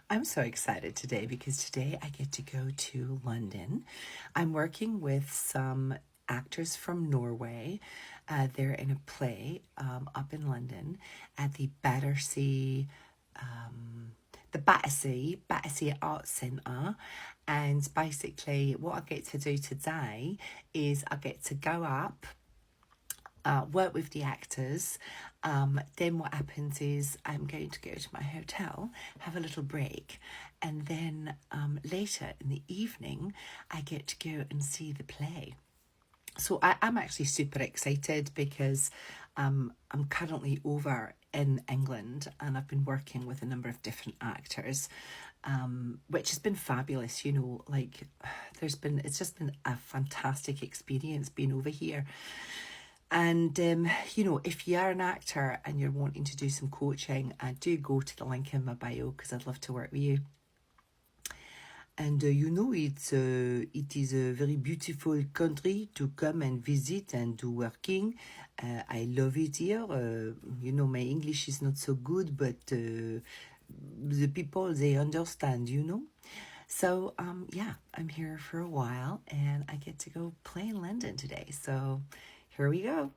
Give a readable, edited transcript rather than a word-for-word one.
I'm so excited today because today I get to go to London. I'm working with some actors from Norway. They're in a play up in London at the Battersea Arts Centre. And basically, what I get to do today is I get to go up, work with the actors. Then what happens is I'm going to go to my hotel, have a little break, and then later in the evening, I get to go and see the play. So I'm actually super excited because I'm currently over in England and I've been working with a number of different actors, which has been fabulous. It's just been a fantastic experience being over here. And, if you are an actor and you're wanting to do some coaching, do go to the link in my bio because I'd love to work with you. And it is a very beautiful country to come and visit and do working. I love it here. My English is not so good, but the people, they understand. So, I'm here for a while and I get to go play in London today. So here we go.